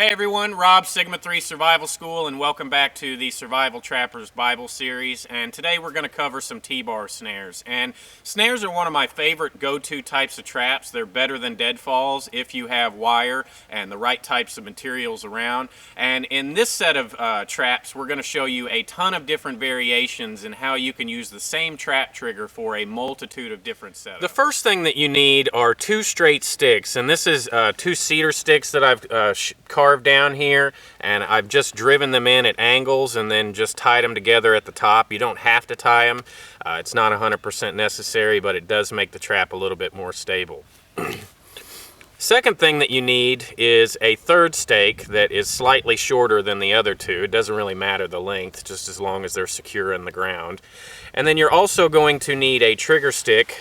Hey everyone, Rob, Sigma 3 Survival School, and welcome back to the Survival Trappers Bible series. And today we're going to cover some T-bar snares. And snares are one of my favorite go-to types of traps. They're better than deadfalls if you have wire and the right types of materials around. And in this set of traps, we're going to show you a ton of different variations in how you can use the same trap trigger for a multitude of different setups. The first thing that you need are two straight sticks, and this is two cedar sticks that I've carved down here, and I've just driven them in at angles and then just tied them together at the top. You don't have to tie them. It's not 100% necessary, but it does make the trap a little bit more stable. Second thing that you need is a third stake that is slightly shorter than the other two. It doesn't really matter the length, just as long as they're secure in the ground. And then you're also going to need a trigger stick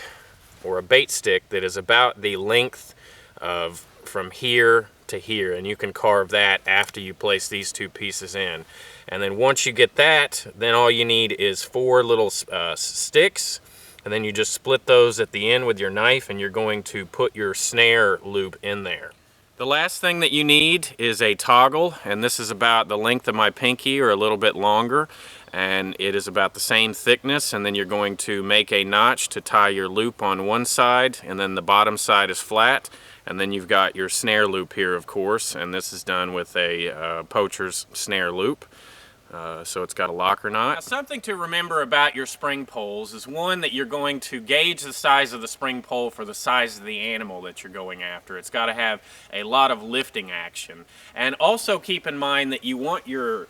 or a bait stick that is about the length of from here to here, and you can carve that after you place these two pieces in. And then once you get that, then all you need is four little sticks, and then you just split those at the end with your knife, and you're going to put your snare loop in there. The last thing that you need is a toggle, and this is about the length of my pinky or a little bit longer, and it is about the same thickness. And then you're going to make a notch to tie your loop on one side, and then the bottom side is flat, and then you've got your snare loop here, of course, and this is done with a poacher's snare loop. So it's got a locker knot. Now, something to remember about your spring poles is, one, that you're going to gauge the size of the spring pole for the size of the animal that you're going after. It's got to have a lot of lifting action. And also keep in mind that you want your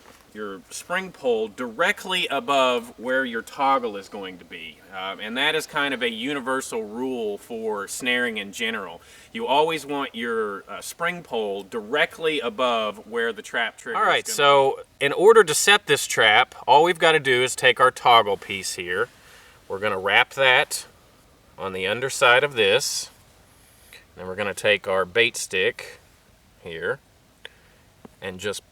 spring pole directly above where your toggle is going to be. And that is kind of a universal rule for snaring in general. You always want your spring pole directly above where the trap trigger is going to be. Alright, so in order to set this trap, all we've got to do is take our toggle piece here. We're going to wrap that on the underside of this. Then we're going to take our bait stick here and just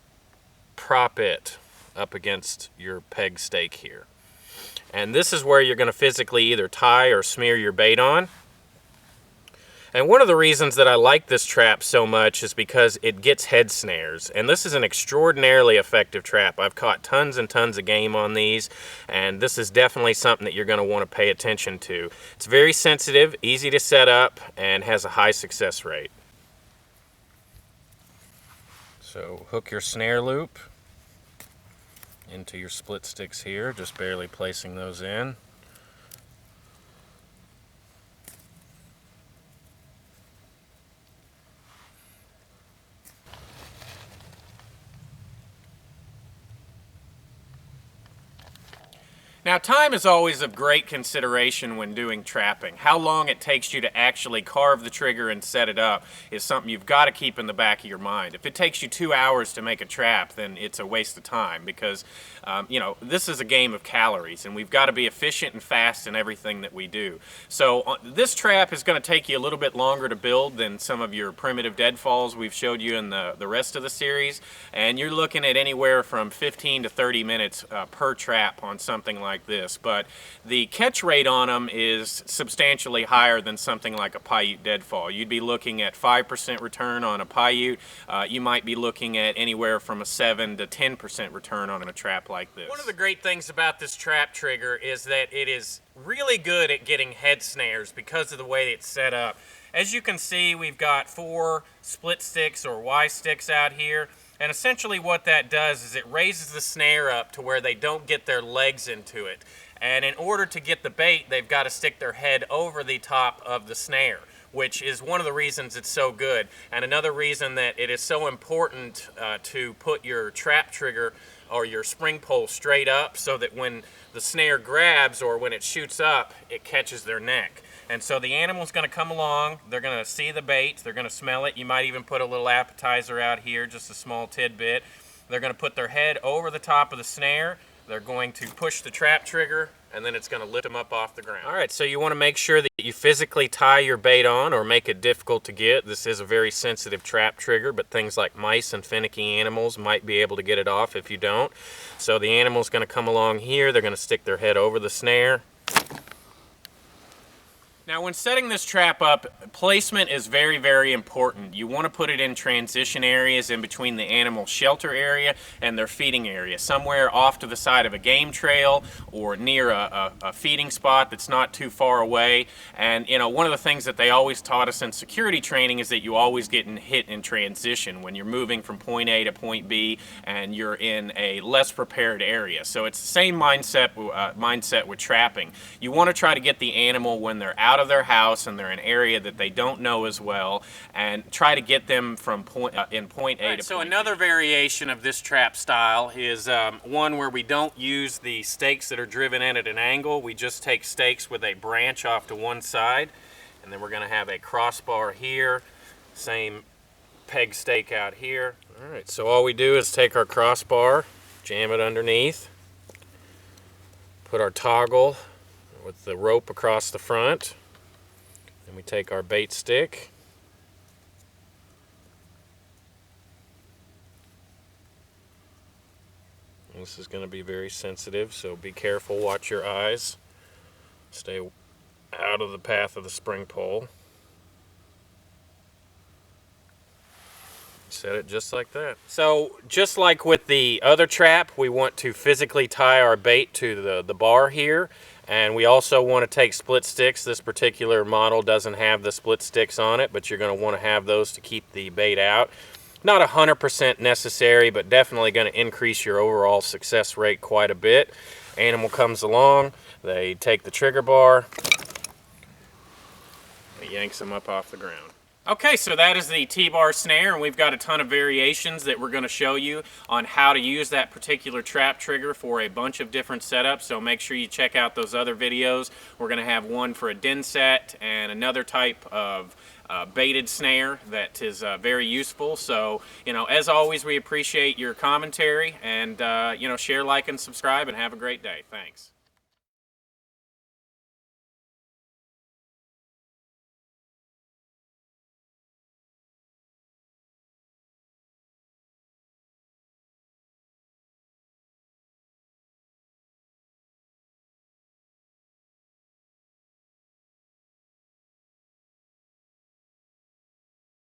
prop it up against your peg stake here. And this is where you're going to physically either tie or smear your bait on. And one of the reasons that I like this trap so much is because it gets head snares. And this is an extraordinarily effective trap. I've caught tons and tons of game on these, and this is definitely something that you're going to want to pay attention to. It's very sensitive, easy to set up, and has a high success rate. So hook your snare loop into your split sticks here, just barely placing those in. Now, time is always of great consideration when doing trapping. How long it takes you to actually carve the trigger and set it up is something you've got to keep in the back of your mind. If it takes you 2 hours to make a trap, then it's a waste of time, because you know, this is a game of calories, and we've got to be efficient and fast in everything that we do. So this trap is going to take you a little bit longer to build than some of your primitive deadfalls we've showed you in the rest of the series, and you're looking at anywhere from 15 to 30 minutes per trap on something like this. But the catch rate on them is substantially higher than something like a Paiute deadfall. You'd be looking at 5% return on a Paiute. You might be looking at anywhere from a 7 to 10% return on a trap like this. One of the great things about this trap trigger is that it is really good at getting head snares because of the way it's set up. As you can see, we've got 4 split sticks or Y sticks out here. And essentially what that does is it raises the snare up to where they don't get their legs into it. And in order to get the bait, they've got to stick their head over the top of the snare, which is one of the reasons it's so good. And another reason that it is so important to put your trap trigger or your spring pole straight up, so that when the snare grabs or when it shoots up, it catches their neck. And so the animal's going to come along, they're going to see the bait, they're going to smell it. You might even put a little appetizer out here, just a small tidbit. They're going to put their head over the top of the snare, they're going to push the trap trigger, and then it's going to lift them up off the ground. All right, so you want to make sure that you physically tie your bait on or make it difficult to get. This is a very sensitive trap trigger, but things like mice and finicky animals might be able to get it off if you don't. So the animal's going to come along here, they're going to stick their head over the snare. Now when setting this trap up, placement is very, very important. You want to put it in transition areas in between the animal shelter area and their feeding area, somewhere off to the side of a game trail or near a feeding spot that's not too far away. And you know, one of the things that they always taught us in security training is that you always get hit in transition when you're moving from point A to point B and you're in a less prepared area. So it's the same mindset with trapping. You want to try to get the animal when they're out of their house and they're in an area that they don't know as well, and try to get them from point A to point B. So another variation of this trap style is one where we don't use the stakes that are driven in at an angle. We just take stakes with a branch off to one side, and then we're going to have a crossbar here, same peg stake out here. All right, so all we do is take our crossbar, jam it underneath, put our toggle with the rope across the front, and we take our bait stick, and this is going to be very sensitive, so be careful, watch your eyes, stay out of the path of the spring pole. Set it just like that. So just like with the other trap, we want to physically tie our bait to the bar here, and we also want to take split sticks. This particular model doesn't have the split sticks on it, but you're going to want to have those to keep the bait out. Not 100% necessary, but definitely going to increase your overall success rate quite a bit. Animal comes along, they take the trigger bar, it yanks them up off the ground. Okay, so that is the T-bar snare, and we've got a ton of variations that we're going to show you on how to use that particular trap trigger for a bunch of different setups, so make sure you check out those other videos. We're going to have one for a den set and another type of baited snare that is very useful. So, you know, as always, we appreciate your commentary, and, you know, share, like, and subscribe, and have a great day. Thanks.